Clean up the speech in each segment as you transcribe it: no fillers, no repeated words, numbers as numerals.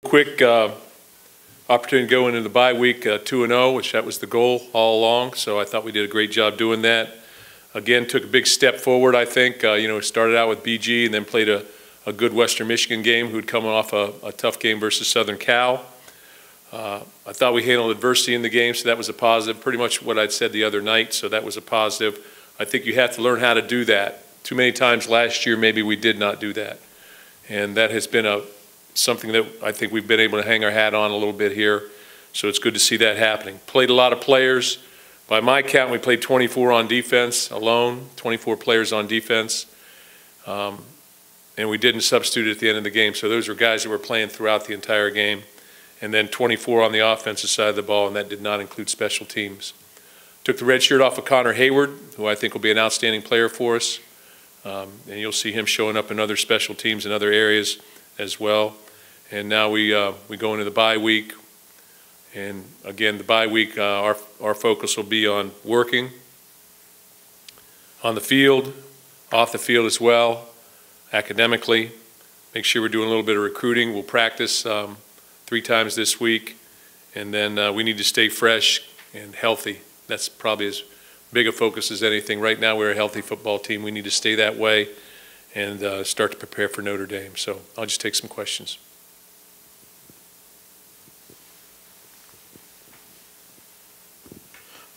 Quick opportunity to go into the bye week 2-0, which that was the goal all along. So I thought we did a great job doing that. Again, took a big step forward, I think. Started out with BG and then played a good Western Michigan game who'd come off a tough game versus Southern Cal. I thought we handled adversity in the game, so that was a positive. Pretty much what I'd said the other night, so that was a positive. I think you have to learn how to do that. Too many times last year, maybe we did not do that. And that has been something that I think we've been able to hang our hat on a little bit here. So it's good to see that happening. Played a lot of players. By my count, we played 24 on defense alone, 24 players on defense. And we didn't substitute at the end of the game. So those were guys that were playing throughout the entire game. And then 24 on the offensive side of the ball, and that did not include special teams. Took the red shirt off of Connor Hayward, who I think will be an outstanding player for us. And you'll see him showing up in other special teams in other areas as well. And now we go into the bye week. And again, the bye week, our focus will be on working on the field, off the field as well, academically. Make sure we're doing a little bit of recruiting. We'll practice 3 times this week. And then we need to stay fresh and healthy. That's probably as big a focus as anything. Right now we're a healthy football team. We need to stay that way and start to prepare for Notre Dame. So I'll just take some questions.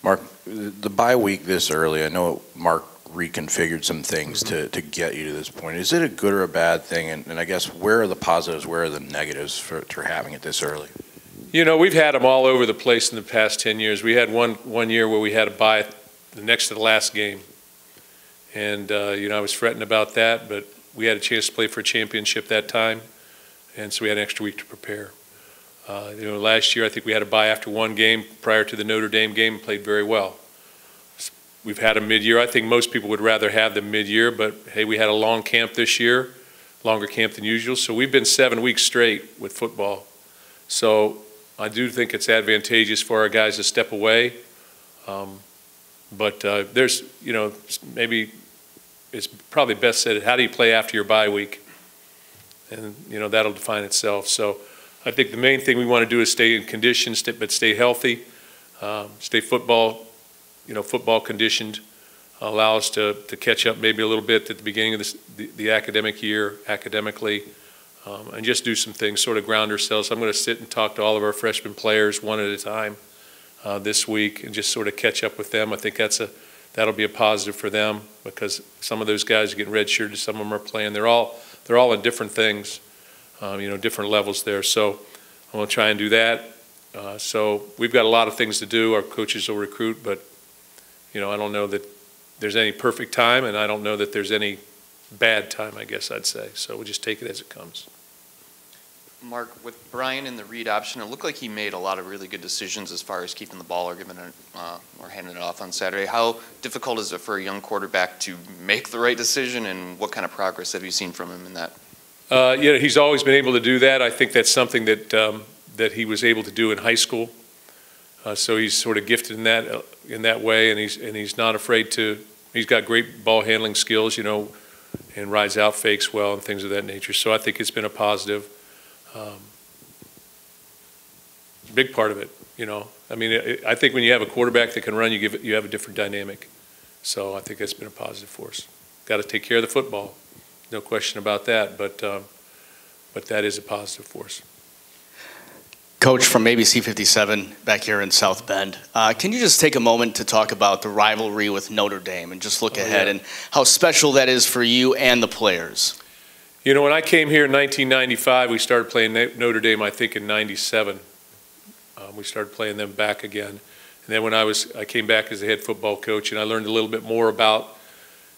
Mark, the bye week this early, I know Mark reconfigured some things to get you to this point. Is it a good or a bad thing? And I guess where are the positives, where are the negatives for having it this early? You know, we've had them all over the place in the past 10 years. We had one year where we had a bye the next to the last game. And, I was fretting about that, but we had a chance to play for a championship that time. And so we had an extra week to prepare. Last year I think we had a bye after one game prior to the Notre Dame game and played very well. We've had a mid-year. I think most people would rather have the mid-year, but hey, we had a long camp this year, longer camp than usual. So we've been 7 weeks straight with football. So I do think it's advantageous for our guys to step away. But there's, maybe it's probably best said, how do you play after your bye week? And, that'll define itself. So I think the main thing we want to do is stay in condition, but stay healthy, stay football conditioned, allow us to catch up maybe a little bit at the beginning of the academic year, academically, and just do some things, sort of ground ourselves. I'm going to sit and talk to all of our freshman players one at a time this week and just sort of catch up with them. I think that'll be a positive for them because some of those guys are getting redshirted, some of them are playing. They're all in different things. Different levels there. So I'm going to try and do that. So we've got a lot of things to do. Our coaches will recruit, but, I don't know that there's any perfect time, and I don't know that there's any bad time, I guess I'd say. So we'll just take it as it comes. Mark, with Brian in the read option, it looked like he made a lot of really good decisions as far as keeping the ball or giving it or handing it off on Saturday. How difficult is it for a young quarterback to make the right decision, and what kind of progress have you seen from him in that? He's always been able to do that. I think that's something that he was able to do in high school. So he's sort of gifted in that way, and he's not afraid to. He's got great ball handling skills, and rides out fakes well and things of that nature. So I think it's been a positive. Big part of it, I mean, I think when you have a quarterback that can run, you have a different dynamic. So I think that's been a positive for us. Got to take care of the football. No question about that, but that is a positive for us. Coach from ABC 57 back here in South Bend. Can you just take a moment to talk about the rivalry with Notre Dame and just look ahead and how special that is for you and the players? When I came here in 1995, we started playing Notre Dame, I think, in 97. We started playing them back again. And then when I came back as a head football coach, and I learned a little bit more about,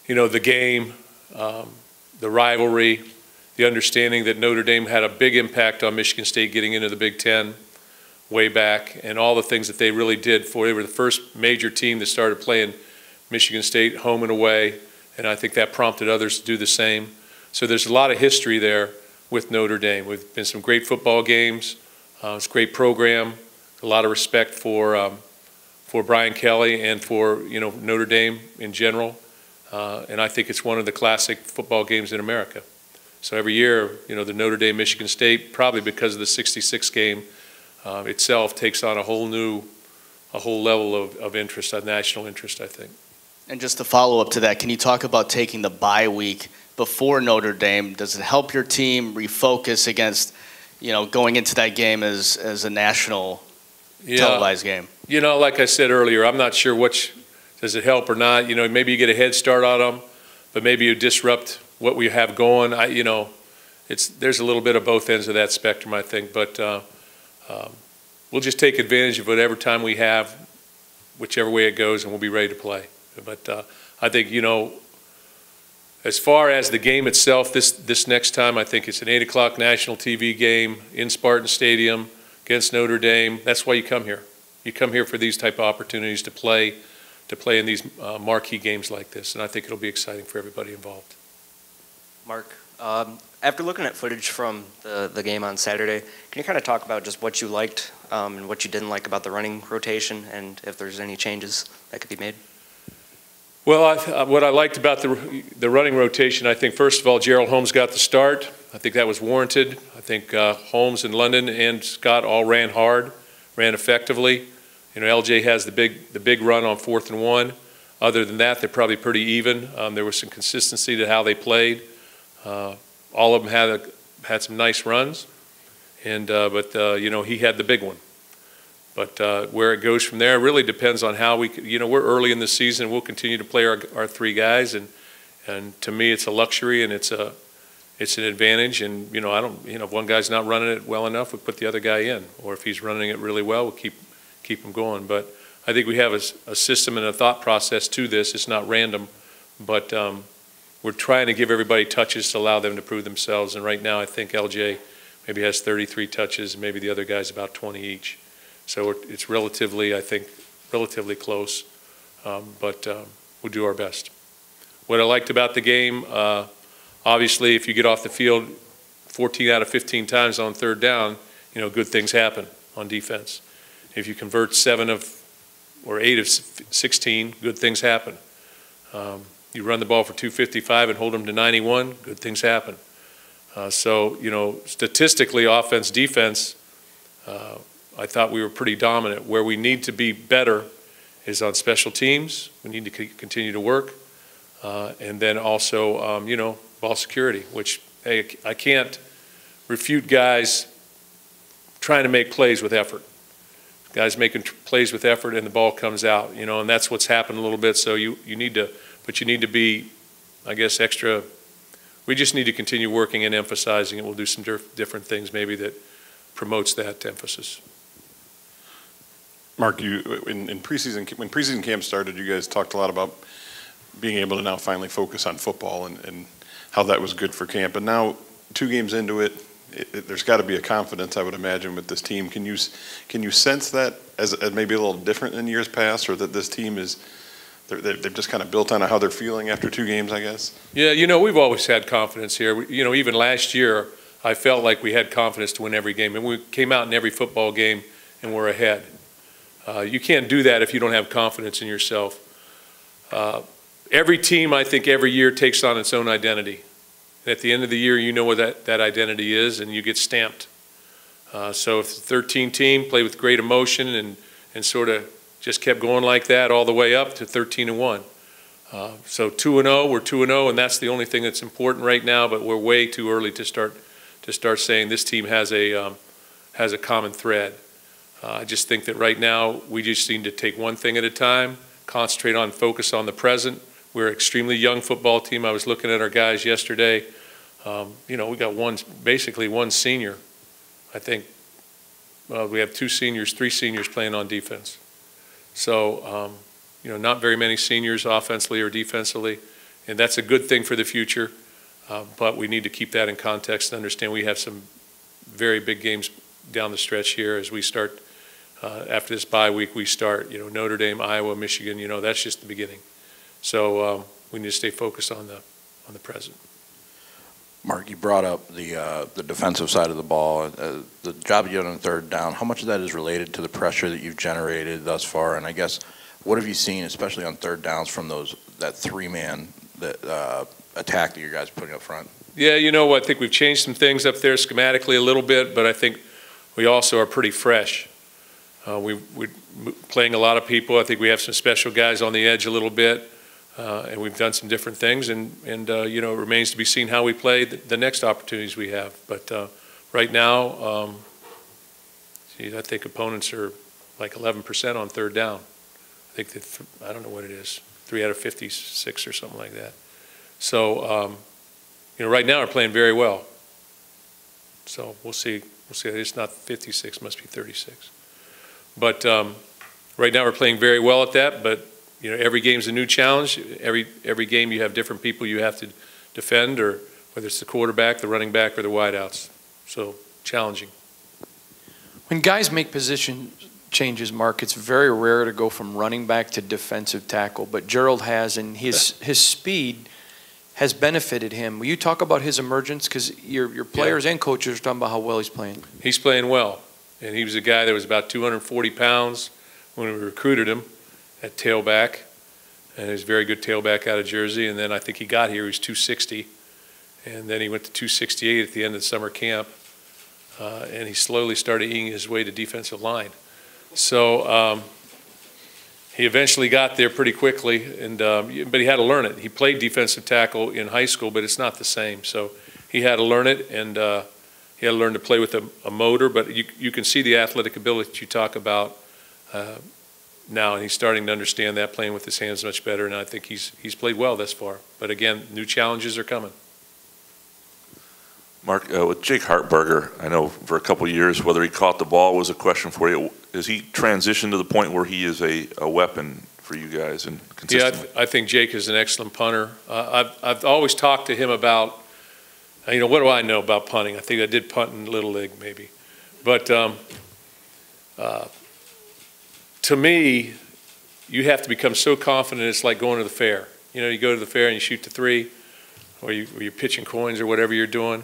the game, the rivalry, the understanding that Notre Dame had a big impact on Michigan State getting into the Big Ten way back, and all the things that they really did for. They were the first major team that started playing Michigan State home and away, and I think that prompted others to do the same. So there's a lot of history there with Notre Dame. We've been some great football games. It's a great program. A lot of respect for Brian Kelly and for Notre Dame in general. And I think it's one of the classic football games in America. So every year, the Notre Dame, Michigan State, probably because of the 66 game itself, takes on a whole level of interest, a national interest, I think. And just to follow up to that, can you talk about taking the bye week before Notre Dame? Does it help your team refocus against, going into that game as a national televised game? Like I said earlier, I'm not sure does it help or not. Maybe you get a head start on them, but maybe you disrupt what we have going. There's a little bit of both ends of that spectrum, I think. But we'll just take advantage of whatever time we have, whichever way it goes, and we'll be ready to play. But I think, as far as the game itself, this next time, I think it's an 8 o'clock national TV game in Spartan Stadium against Notre Dame. That's why you come here. You come here for these type of opportunities to play in these marquee games like this, and I think it'll be exciting for everybody involved. Mark, after looking at footage from the game on Saturday, can you kind of talk about just what you liked and what you didn't like about the running rotation, and if there's any changes that could be made? Well, what I liked about the running rotation, I think first of all, Gerald Holmes got the start. I think that was warranted. I think Holmes and London and Scott all ran hard, ran effectively. LJ has the big run on 4th and 1. Other than that, they're probably pretty even. There was some consistency to how they played. All of them had some nice runs, but he had the big one. But where it goes from there really depends on how we're early in the season. We'll continue to play our 3 guys, and to me, it's a luxury and it's an advantage. And if one guy's not running it well enough, we put the other guy in, or if he's running it really well, we'll keep him going. But I think we have a system and a thought process to this. It's not random, but we're trying to give everybody touches to allow them to prove themselves. And right now, I think LJ maybe has 33 touches, and maybe the other guy's about 20 each. So it's relatively close, but we'll do our best. What I liked about the game, obviously, if you get off the field 14 out of 15 times on 3rd down, good things happen on defense. If you convert 8 of 16, good things happen. You run the ball for 255 and hold them to 91, good things happen. So, statistically, offense, defense, I thought we were pretty dominant. Where we need to be better is on special teams. We need to continue to work. And then also, ball security, which, hey, I can't refute guys trying to make plays with effort. Guys making plays with effort and the ball comes out, and that's what's happened a little bit. So you need to be, I guess, extra. We just need to continue working and emphasizing it. We'll do some different things maybe that promotes that emphasis. Mark, in preseason, when preseason camp started, you guys talked a lot about being able to now finally focus on football and how that was good for camp. And now, 2 games into it, there's got to be a confidence, I would imagine, with this team. Can you sense that as maybe a little different than years past, or that this team they've just kind of built on how they're feeling after 2 games, I guess? Yeah, we've always had confidence here. Even last year, I felt like we had confidence to win every game, and we came out in every football game and we're ahead. You can't do that if you don't have confidence in yourself. Every team, I think, every year takes on its own identity. And at the end of the year, you know what that identity is, and you get stamped. So if the 13 team played with great emotion and sort of just kept going like that all the way up to 13-1. So 2-0, we're 2-0, and that's the only thing that's important right now. But we're way too early to start saying this team has a common thread. I just think that right now we just need to take one thing at a time, concentrate on, focus on the present. We're an extremely young football team. I was looking at our guys yesterday. We got basically one senior. I think we have 2 seniors, 3 seniors playing on defense. So, not very many seniors offensively or defensively, and that's a good thing for the future. But we need to keep that in context and understand we have some very big games down the stretch here as we start. After this bye week, we start, Notre Dame, Iowa, Michigan, that's just the beginning. So we need to stay focused on the present. Mark, you brought up the defensive side of the ball, the job you did on 3rd down. How much of that is related to the pressure that you've generated thus far? And I guess, what have you seen, especially on 3rd downs, from that 3-man attack that you guys are putting up front? Yeah, you know, I think we've changed some things up there schematically a little bit, but I think we also are pretty fresh. We're playing a lot of people. I think we have some special guys on the edge a little bit, and we've done some different things, and you know, it remains to be seen how we play the next opportunities we have. But right now, I think opponents are like 11% on third down. I think that, I don't know what it is, 3 out of 56 or something like that. So, you know, right now we're playing very well. So we'll see. We'll see. It's not 56, must be 36. But right now we're playing very well at that. But you know, every game's a new challenge. Every game you have different people you have to defend, or whether it's the quarterback, the running back, or the wideouts. So challenging. When guys make position changes, Mark, it's very rare to go from running back to defensive tackle. But Gerald has, and his speed has benefited him. Will you talk about his emergence? Because your players and coaches are talking about how well he's playing. He's playing well. And he was a guy that was about 240 pounds when we recruited him at tailback. And he was a very good tailback out of Jersey. And then I think he got here, he was 260. And then he went to 268 at the end of summer camp. And he slowly started eating his way to defensive line. So he eventually got there pretty quickly, and but he had to learn it. He played defensive tackle in high school, but it's not the same. So he had to learn it, and he had to learn to play with a motor. But you can see the athletic ability that you talk about now, and he's starting to understand that, playing with his hands much better. And I think he's played well thus far. But again, new challenges are coming. Mark, with Jake Hartberger, I know for a couple of years whether he caught the ball was a question for you. Has he transitioned to the point where he is a weapon for you guys and consistently? Yeah, I think Jake is an excellent punter. I've always talked to him about, you know, what do I know about punting? I think I did punt in Little League maybe. But to me, you have to become so confident it's like going to the fair. You know, you go to the fair and you shoot the 3, or you're pitching coins or whatever you're doing.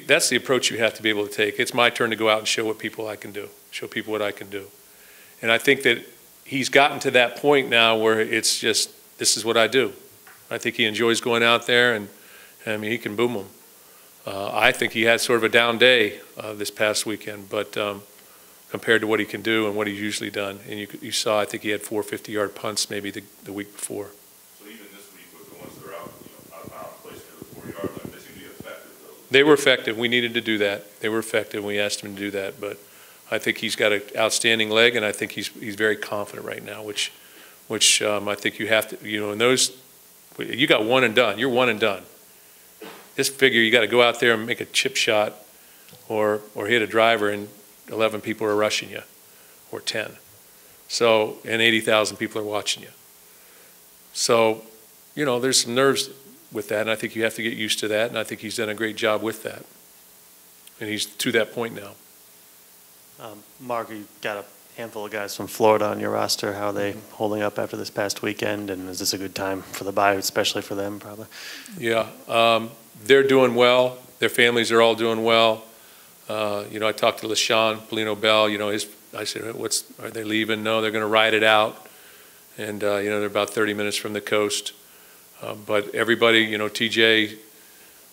That's the approach you have to be able to take. It's my turn to go out and show what people I can do, show people what I can do. And I think that he's gotten to that point now where it's just, this is what I do. I think he enjoys going out there, and I mean, he can boom them. I think he had sort of a down day this past weekend, but compared to what he can do and what he's usually done. And you saw, I think he had 4 50-yard punts maybe the week before. So even this week with the ones that are out, you know, out of bounds, placed near the 4-yard line, they seem to be effective though. They were effective. We needed to do that. They were effective. We asked him to do that, but I think he's got an outstanding leg, and I think he's very confident right now, which I think you have to, you know, in those, you got one and done. You're one and done. This figure, you got to go out there and make a chip shot or hit a driver, and 11 people are rushing you, or 10. So, and 80,000 people are watching you. So, you know, there's some nerves with that, and I think you have to get used to that, and I think he's done a great job with that. And he's to that point now. Mark, you've got a handful of guys from Florida on your roster. How are they holding up after this past weekend, and is this a good time for the bye, especially for them, probably? Yeah, they're doing well. Their families are all doing well. You know, I talked to LaShawn Polino Bell. You know, I said, are they leaving? No, they're going to ride it out. And, you know, they're about 30 minutes from the coast. But everybody, you know, TJ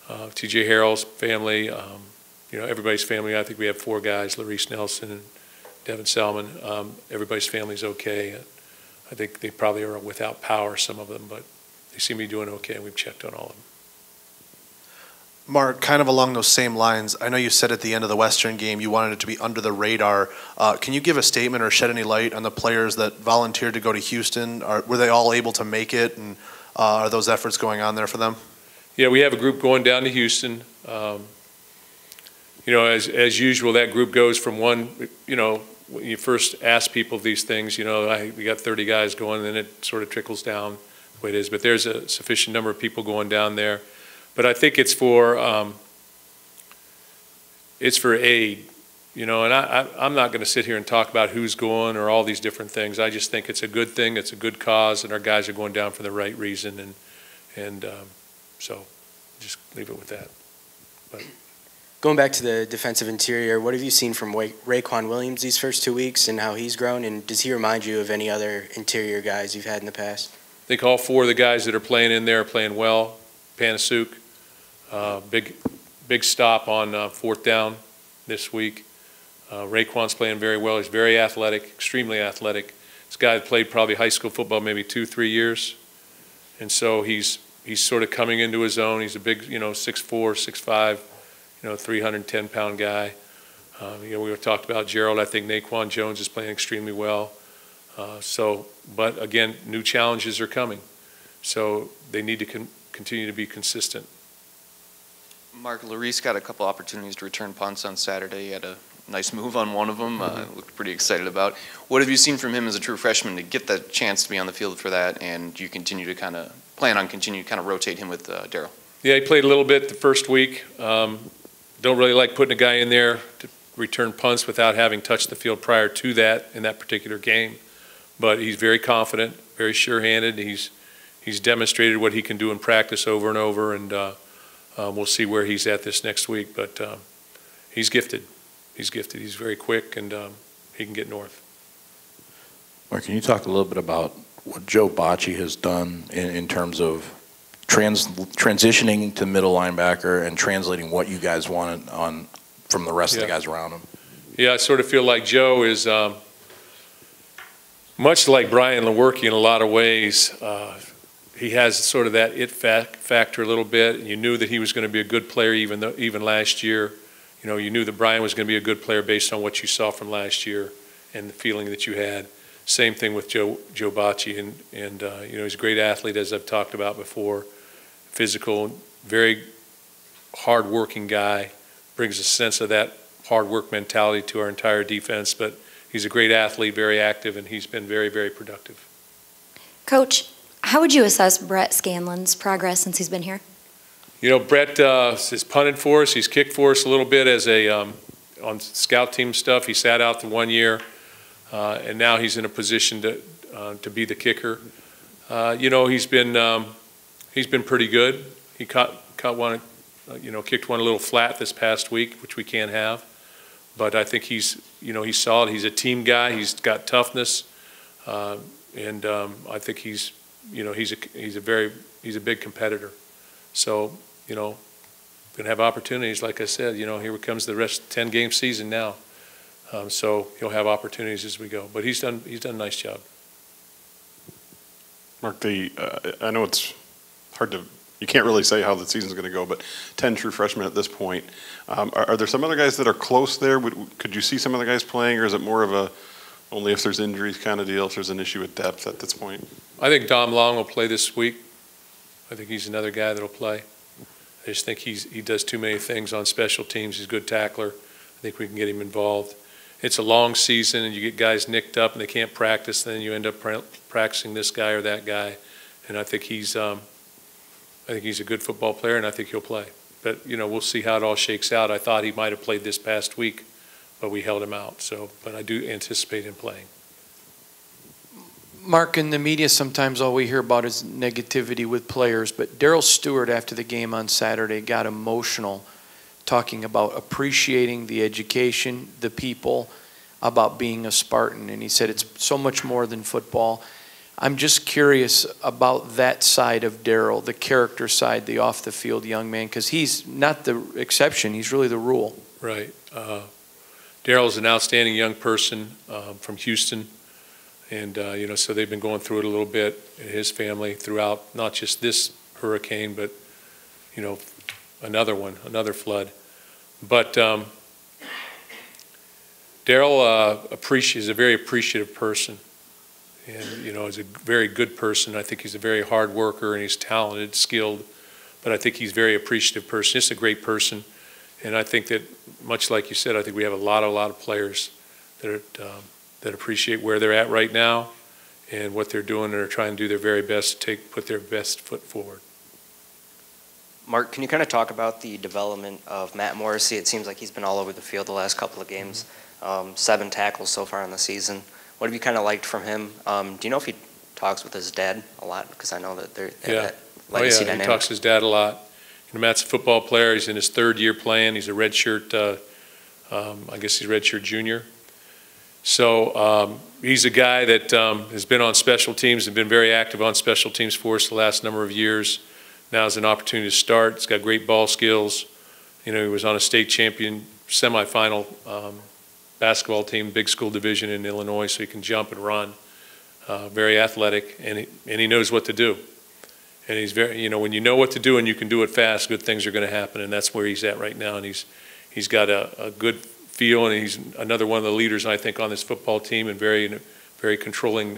Harrell's family, you know, everybody's family. I think we have 4 guys, Larice Nelson and Devin Salmon. Everybody's family's okay. I think they probably are without power, some of them, but they seem to be doing okay, and we've checked on all of them. Mark, kind of along those same lines, I know you said at the end of the Western game you wanted it to be under the radar. Can you give a statement or shed any light on the players that volunteered to go to Houston? Were they all able to make it, and are those efforts going on there for them? Yeah, we have a group going down to Houston. You know, as usual, that group goes from one, you know, when you first ask people these things, you know, we got 30 guys going, and then it sort of trickles down the way it is. But there's a sufficient number of people going down there. But I think it's for aid, you know, and I'm not going to sit here and talk about who's going or all these different things. I just think it's a good thing, it's a good cause, and our guys are going down for the right reason, and so just leave it with that. But going back to the defensive interior, what have you seen from Raekwon Williams these first 2 weeks and how he's grown, and does he remind you of any other interior guys you've had in the past? I think all 4 of the guys that are playing in there are playing well. Panasuk, Big stop on fourth down this week. Raekwon's playing very well. He's very athletic, extremely athletic. This guy played probably high school football maybe 2-3 years, and so he's sort of coming into his own. He's a big, 6'4", 6'5", 310-pound guy. We talked about Gerald. I think Naquan Jones is playing extremely well. But again, new challenges are coming, so they need to continue to be consistent. Mark, Larice got a couple opportunities to return punts on Saturday. He had a nice move on one of them. Looked pretty excited about. What have you seen from him as a true freshman to get the chance to be on the field for that? And do you continue to plan on rotate him with Daryl? Yeah, he played a little bit the first week. Don't really like putting a guy in there to return punts without having touched the field prior to that in that particular game. But he's very confident, very sure-handed. He's demonstrated what he can do in practice over and over, and we'll see where he's at this next week. But he's gifted. He's gifted. He's very quick, and he can get north. Mark, can you talk a little bit about what Joe Bocci has done in terms of transitioning to middle linebacker and translating what you guys wanted from the rest of the guys around him? Yeah, I sort of feel like Joe is much like Brian Lewerke in a lot of ways. He has sort of that it factor a little bit. You knew that he was going to be a good player even last year. You knew that Brian was going to be a good player based on what you saw from last year and the feeling that you had. Same thing with Joe Bocci, and he's a great athlete, as I've talked about before. Physical, very hard-working guy, brings a sense of that hard work mentality to our entire defense, but he's a great athlete, very active, and he's been very, very productive. Coach, how would you assess Brett Scanlon's progress since he's been here? Brett has punted for us. He's kicked for us a little bit as on scout team stuff. He sat out the 1 year, and now he's in a position to be the kicker. He's been pretty good. He caught one, kicked one a little flat this past week, which we can't have. But I think he's solid. He's a team guy. He's got toughness, and I think he's a big competitor. So, going to have opportunities. Like I said, here comes the rest 10-game season now. So he'll have opportunities as we go. But he's done a nice job. Mark, I know it's hard to, you can't really say how the season's going to go, but 10 true freshmen at this point. Are there some other guys that are close there? Could you see some other guys playing, or is it more of a only if there's injuries kind of deal, if there's an issue with depth at this point? I think Dom Long will play this week. I think he's another guy that'll play. I just think he does too many things on special teams. He's a good tackler. I think we can get him involved. It's a long season, and you get guys nicked up and they can't practice. Then you end up practicing this guy or that guy. And I think he's a good football player, and I think he'll play. But we'll see how it all shakes out. I thought he might have played this past week, but we held him out. But I do anticipate him playing. Mark, in the media, sometimes all we hear about is negativity with players, but Darryl Stewart, after the game on Saturday, got emotional, talking about appreciating the education, the people, about being a Spartan, and he said it's so much more than football. I'm just curious about that side of Darryl, the character side, the off-the-field young man, because he's not the exception, he's really the rule. Right. Darryl's an outstanding young person from Houston. And, so they've been going through it a little bit in his family throughout not just this hurricane, but, another flood. But Darryl is a very appreciative person and, is a very good person. I think he's a very hard worker and he's talented, skilled, but I think he's a very appreciative person, just a great person. And I think that, much like you said, I think we have a lot of players that appreciate where they're at right now and what they're doing and are trying to do their very best to put their best foot forward. Mark, can you kind of talk about the development of Matt Morrissey? It seems like he's been all over the field the last couple of games, 7 tackles so far in the season. What have you kind of liked from him? Do you know if he talks with his dad a lot? Because I know that they're that legacy dynamic. He talks to his dad a lot. Matt's a football player. He's in his 3rd year playing. He's a redshirt, I guess he's a redshirt junior. So he's a guy that has been on special teams and been very active on special teams for us the last number of years. now is an opportunity to start. He's got great ball skills. You know, he was on a state champion semifinal basketball team, big school division in Illinois, so he can jump and run. Very athletic, and he knows what to do. And he's very, you know, when you know what to do and you can do it fast, good things are going to happen, and that's where he's at right now. And he's got a good feel, and he's another one of the leaders, I think, on this football team, and very controlling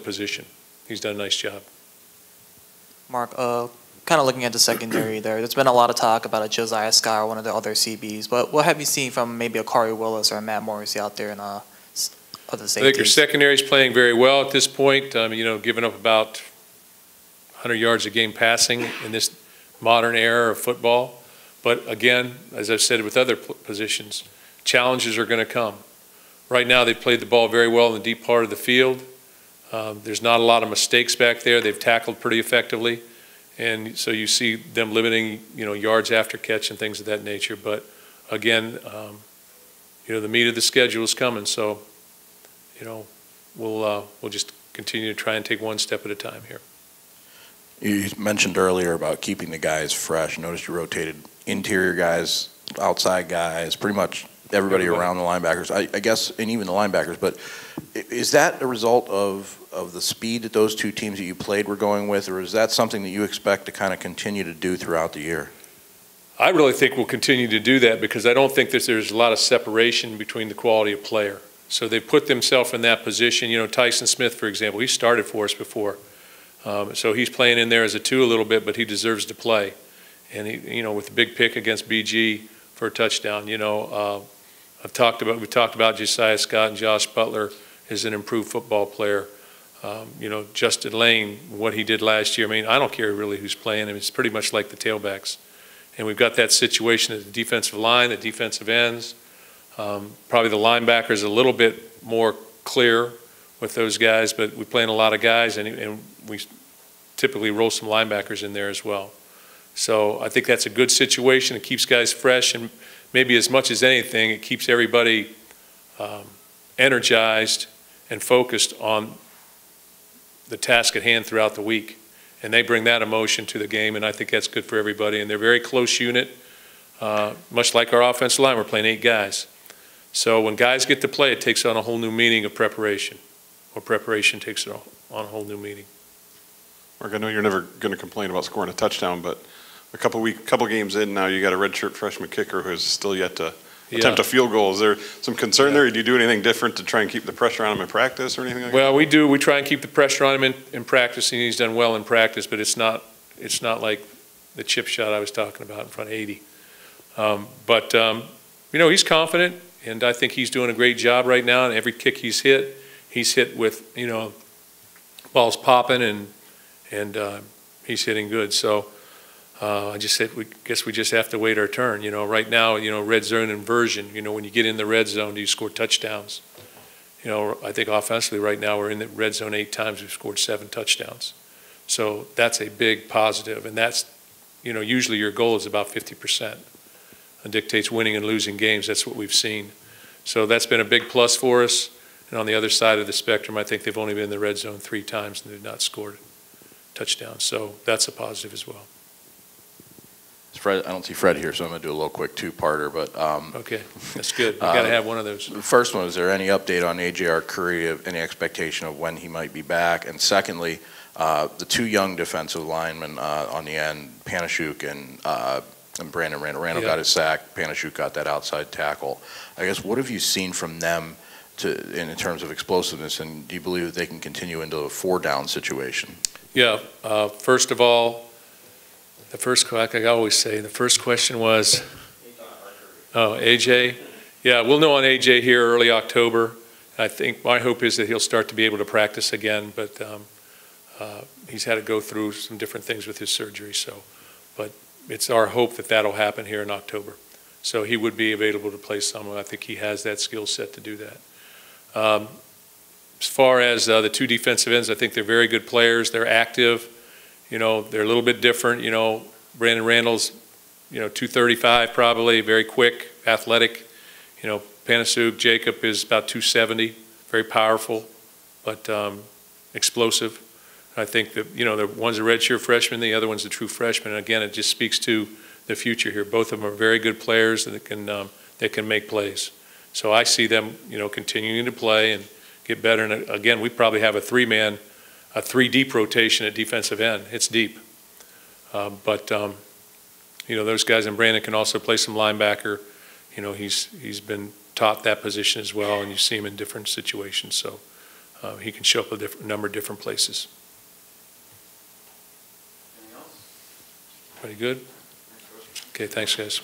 position. He's done a nice job. Mark, kind of looking at the secondary there's been a lot of talk about a Josiah Scott or one of the other CBs, but what have you seen from maybe a Corey Willis or a Matt Morrissey out there in other safeties? I think your secondary is playing very well at this point. You know, giving up about 100 yards a game passing in this modern era of football. But again, as I've said with other positions, challenges are going to come. Right now, they've played the ball very well in the deep part of the field. There's not a lot of mistakes back there. They've tackled pretty effectively. And so you see them limiting, you know, yards after catch and things of that nature. But again, you know, the meat of the schedule is coming. So, you know, we'll just continue to try and take one step at a time here. You mentioned earlier about keeping the guys fresh. Noticed you rotated interior guys, outside guys, pretty much everybody around the linebackers, I guess, and even the linebackers. But is that a result of the speed that those two teams that you played were going with, or is that something that you expect to kind of continue to do throughout the year? I really think we'll continue to do that because I don't think that there's a lot of separation between the quality of player. So they've put themselves in that position. You know, Tyson Smith, for example, he started for us before. So he's playing in there as a 2 a little bit, but he deserves to play. And he, you know, with the big pick against BG for a touchdown, you know, we talked about Josiah Scott, and Josh Butler is an improved football player. You know, Justin Lane, what he did last year. I mean, I don't care really who's playing. I mean, it's pretty much like the tailbacks. And we've got that situation at the defensive line, the defensive ends. Probably the linebackers a little bit more clear with those guys, but we're playing a lot of guys, and we typically roll some linebackers in there as well. So I think that's a good situation. It keeps guys fresh, and maybe as much as anything, it keeps everybody energized and focused on the task at hand throughout the week. And they bring that emotion to the game, and I think that's good for everybody. And they're a very close unit, much like our offensive line. We're playing 8 guys. So when guys get to play, it takes on a whole new meaning of preparation, or preparation takes on a whole new meaning. Mark, I know you're never going to complain about scoring a touchdown, but a couple games in now, you got a redshirt freshman kicker who has still yet to attempt a field goal. Is there some concern there? Do you do anything different to try and keep the pressure on him in practice or anything like that? Well, we do. We try and keep the pressure on him in practice, and he's done well in practice, but it's not like the chip shot I was talking about in front of 80. You know, he's confident, and I think he's doing a great job right now, and every kick he's hit with, you know, balls popping, and he's hitting good. So I just said, guess we just have to wait our turn. You know, right now, you know, red zone inversion, you know, when you get in the red zone, do you score touchdowns? You know, I think offensively right now we're in the red zone 8 times, we've scored 7 touchdowns. So that's a big positive, and that's, you know, usually your goal is about 50%. It dictates winning and losing games. That's what we've seen. So that's been a big plus for us. And on the other side of the spectrum, I think they've only been in the red zone 3 times and they've not scored touchdowns. So that's a positive as well. Fred, I don't see Fred here, so I'm going to do a little quick 2-parter. But okay, that's good. You got to have one of those. The first one, is there any update on A.J. Arcuri, any expectation of when he might be back? And secondly, the 2 young defensive linemen on the end, Panashuk and Brandon Randall. Randall got his sack. Panashuk got that outside tackle. I guess, what have you seen from them in terms of explosiveness, and do you believe that they can continue into a 4-down situation? Yeah. First of all, like I always say, the first question was, AJ? Yeah, we'll know on AJ here early October. I think my hope is that he'll start to be able to practice again, but he's had to go through some different things with his surgery. But it's our hope that that'll happen here in October. So he would be available to play some. I think he has that skill set to do that. As far as the 2 defensive ends, I think they're very good players. They're active. You know, they're a little bit different. You know, Brandon Randall's, you know, 235 probably, very quick, athletic. You know, Panasuk, Jacob is about 270, very powerful, but explosive. I think that, the one's a redshirt freshman, the other one's a true freshman. And again, it just speaks to the future here. Both of them are very good players that can make plays. So I see them, continuing to play and get better. And again, we probably have a three deep rotation at defensive end. It's deep. But those guys, and Brandon can also play some linebacker. He's been taught that position as well, and you see him in different situations. So he can show up a number of different places. Anything else? Pretty good? Okay, thanks, guys.